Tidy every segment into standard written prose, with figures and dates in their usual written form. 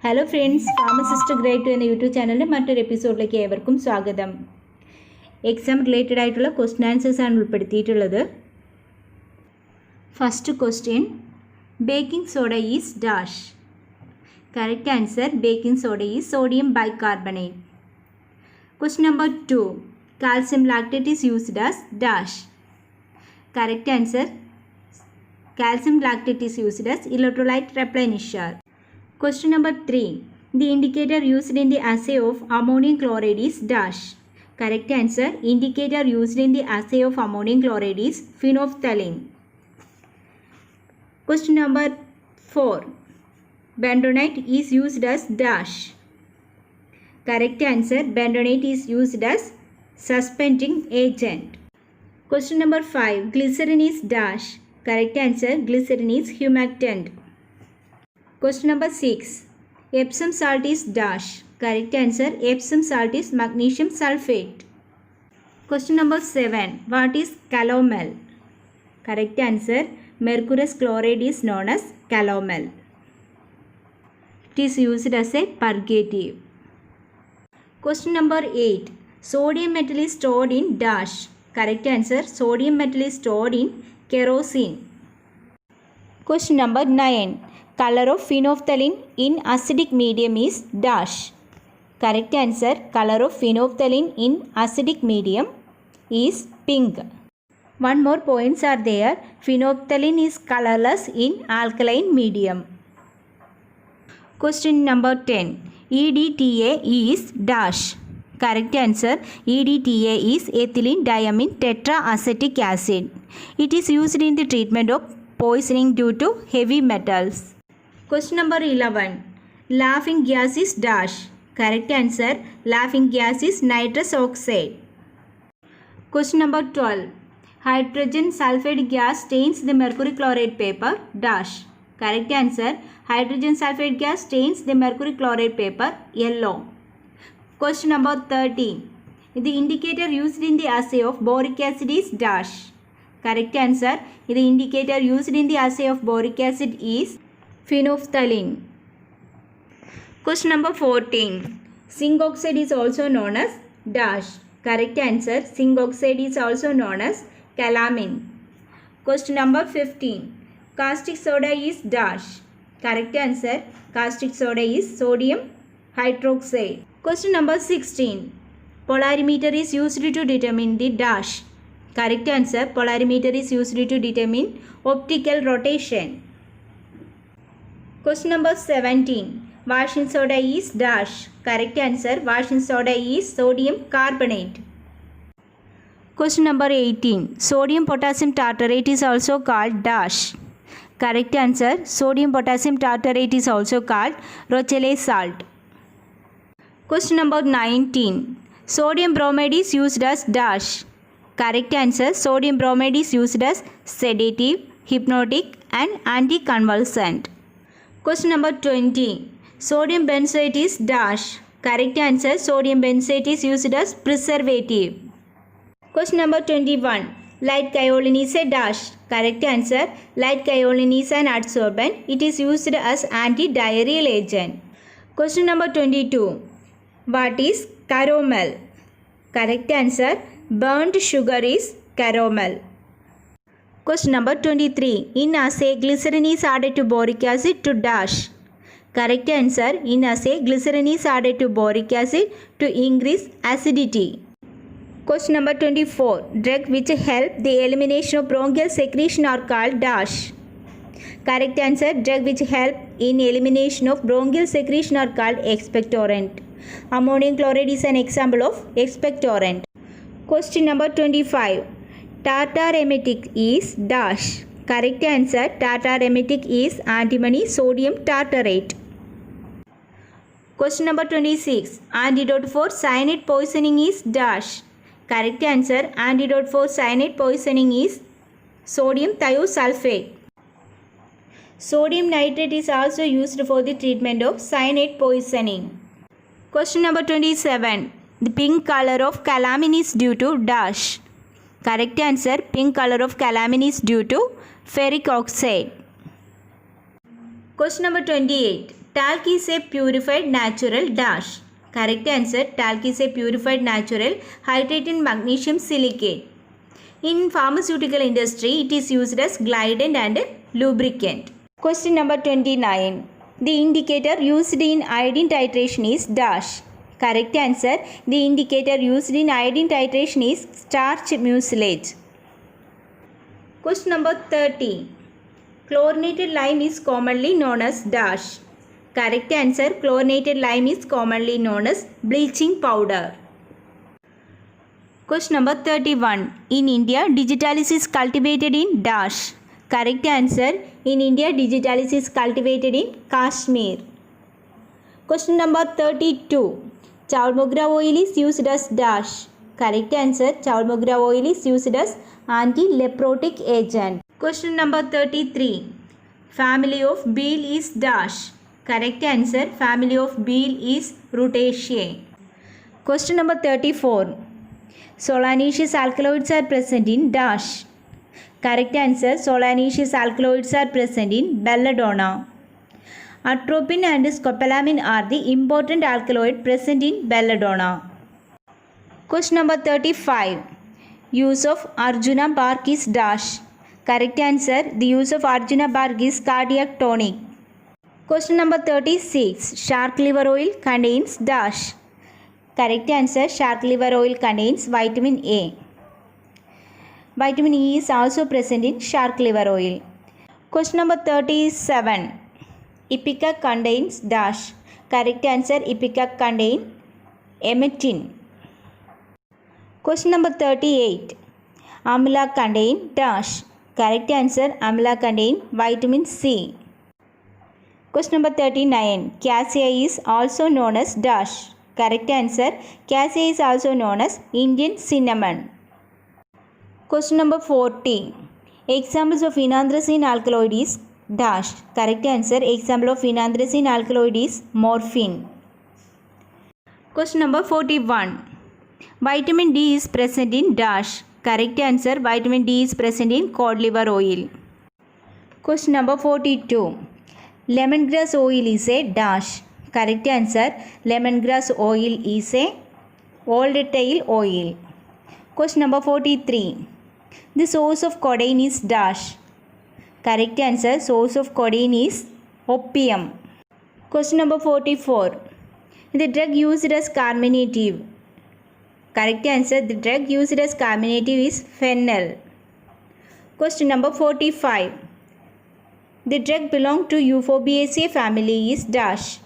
Hello friends, pharmacist grade 2 എന്ന YouTube ചാനലിൻ്റെ മറ്റൊരു എപ്പിസോഡിലേക്ക് ഏവർക്കും സ്വാഗതം. എക്സാം റിലേറ്റഡ് ആയിട്ടുള്ള ക്വസ്റ്റ്യൻ ആൻസേഴ്സ് ആണ് ഉൾപ്പെടുത്തിയിട്ടുള്ളത്. First question, baking soda is dash. Correct answer, baking soda is sodium bicarbonate. Question number 2, calcium lactate is used as dash. Correct answer, calcium lactate is used as electrolyte replenisher. Question number 3. The indicator used in the assay of ammonium chloride is dash. Correct answer. Indicator used in the assay of ammonium chloride is phenolphthalein. Question number 4. Bentonite is used as dash. Correct answer. Bentonite is used as suspending agent. Question number 5. Glycerin is dash. Correct answer, glycerin is humectant. Question number 6. Epsom salt is dash. Correct answer, Epsom salt is magnesium sulfate. Question number 7. What is calomel? Correct answer, mercurous chloride is known as calomel. It is used as a purgative. Question number 8. Sodium metal is stored in dash. Correct answer, sodium metal is stored in kerosene. Question number 9. Color of phenolphthalein in acidic medium is dash. Correct answer, color of phenolphthalein in acidic medium is pink. One more points are there. Phenolphthalein is colorless in alkaline medium. Question number 10. EDTA is dash. Correct answer, EDTA is ethylene diamine tetraacetic acid. It is used in the treatment of poisoning due to heavy metals. Question number 11. Laughing gas is dash. Correct answer, laughing gas is nitrous oxide. Question number 12. Hydrogen sulfide gas stains the mercury chloride paper dash. Correct answer, hydrogen sulfide gas stains the mercury chloride paper yellow. Question number 13. The indicator used in the assay of boric acid is dash. Correct answer, the indicator used in the assay of boric acid is phenolphthalein. Question number 14. Zinc oxide is also known as dash. Correct answer, zinc oxide is also known as calamine. Question number 15. Caustic soda is dash. Correct answer, caustic soda is sodium hydroxide. Question number 16. Polarimeter is used to determine the dash. Correct answer, polarimeter is used to determine optical rotation. Question number 17. Washing soda is dash. Correct answer, washing soda is sodium carbonate. Question number 18. Sodium potassium tartarate is also called dash. Correct answer, sodium potassium tartarate is also called Rochelle salt. Question number 19. Sodium bromide is used as dash. Correct answer, sodium bromide is used as sedative, hypnotic and anticonvulsant. Question number 20. Sodium benzoate is dash. Correct answer, sodium benzoate is used as preservative. Question number 21. Light kaolin is a dash. Correct answer, light kaolin is an adsorbent. It is used as antidiarrheal agent. Question number 22. What is caramel? Correct answer, burnt sugar is caramel. Question number 23. In assay, glycerin is added to boric acid to dash. Correct answer, in assay, glycerin is added to boric acid to increase acidity. Question number 24. Drug which help the elimination of bronchial secretion are called dash. Correct answer, drug which help in elimination of bronchial secretion are called expectorant. Ammonium chloride is an example of expectorant. Question number 25. Tartar emetic is dash. Correct answer, tartar emetic is antimony sodium tartarate. Question number 26. Antidote for cyanide poisoning is dash. Correct answer, antidote for cyanide poisoning is sodium thiosulfate. Sodium nitrate is also used for the treatment of cyanide poisoning. Question number 27. The pink color of calamine is due to dash. Correct answer, pink color of calamine is due to ferric oxide. Question number 28. Talc is a purified natural dash. Correct answer. Talc is a purified natural hydrated magnesium silicate. In pharmaceutical industry, it is used as glidant and lubricant. Question number 29. The indicator used in iodine titration is dash. Correct answer. The indicator used in iodine titration is starch mucilage. Question number 30. Chlorinated lime is commonly known as dash. Correct answer. Chlorinated lime is commonly known as bleaching powder. Question number 31. In India, digitalis is cultivated in dash. Correct answer. In India, digitalis is cultivated in Kashmir. Question number 32. Chaul mogra oil is used as dash. Correct answer. Chaul mogra oil is used as anti-leprotic agent. Question number 33. Family of betel is dash. Correct answer. Family of betel is Rutaceae. Question number 34. Solanaceous alkaloids are present in dash. Correct answer. Solanaceous alkaloids are present in belladonna. Atropine and scopolamine are the important alkaloid present in belladonna. Question number 35. Use of Arjuna bark is dash. Correct answer. The use of Arjuna bark is cardiac tonic. Question number 36. Shark liver oil contains dash. Correct answer. Shark liver oil contains vitamin A. Vitamin E is also present in shark liver oil. Question number 37. Ipecac contains dash. Correct answer. Ipecac contains emmetin. Question number 38. Amla contains dash. Correct answer. Amla contains vitamin C. Question number 39. Cassia is also known as dash. Correct answer. Cassia is also known as Indian cinnamon. Question number 40. Examples of phenanthrene alkaloid is dash. Correct answer. Example of phenanthrene alkaloid is morphine. Question number 41. Vitamin D is present in dash. Correct answer. Vitamin D is present in cod liver oil. Question number 42. Lemongrass oil is a dash. Correct answer. Lemongrass oil is a old tail oil. Question number 43. The source of codeine is dash. Correct answer. Source of codeine is opium. Question number 44. The drug used as carminative. Correct answer. The drug used as carminative is phenyl. Question number 45. The drug belong to Euphorbiaceae family is dash.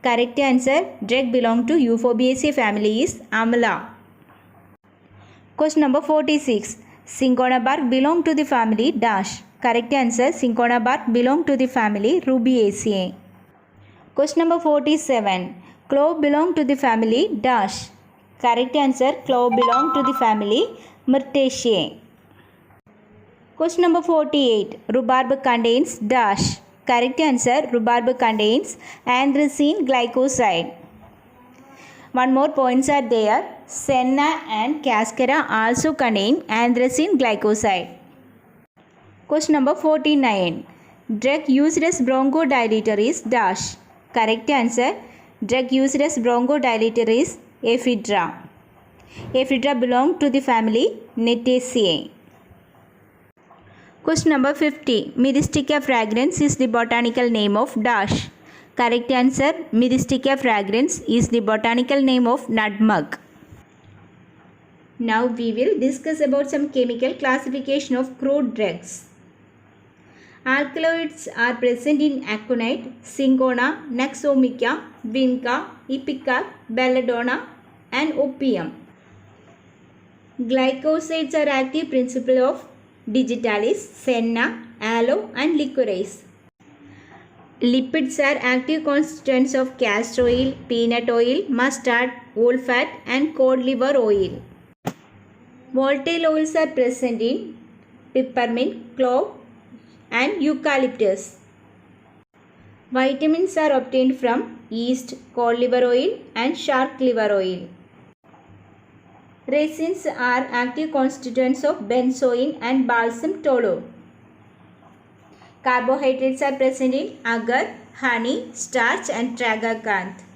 Correct answer. Drug belong to Euphorbiaceae family is amla. Question number 46. Cinchona bark belong to the family dash. Correct answer. Cinchona bark belong to the family Rubiaceae. Question number 47. Clove belong to the family dash. Correct answer. Clove belong to the family Myrtaceae. Question number 48. Rhubarb contains dash. Correct answer. Rhubarb contains anthracene glycoside. One more points are there. Senna and cascara also contain anthracene glycoside. Question number 49. Drug used as bronchodilator is dash. Correct answer. Drug used as bronchodilator is ephedra. Ephedra belong to the family Nettaceae. Question number 50. Myristica fragrans is the botanical name of dash. Correct answer. Myristica fragrans is the botanical name of nutmeg. Now we will discuss about some chemical classification of crude drugs. Alkaloids are present in aconite, cinchona, naxomica, vinca, ipecac, belladonna and opium. Glycosides are active principle of digitalis, senna, aloe and licorice. Lipids are active constituents of castor oil, peanut oil, mustard, wool fat and cod liver oil. Volatile oils are present in peppermint, clove and eucalyptus. Vitamins are obtained from yeast, cod liver oil and shark liver oil. Resins are active constituents of benzoin and balsam tallow. Carbohydrates are present in agar, honey, starch and tragacanth.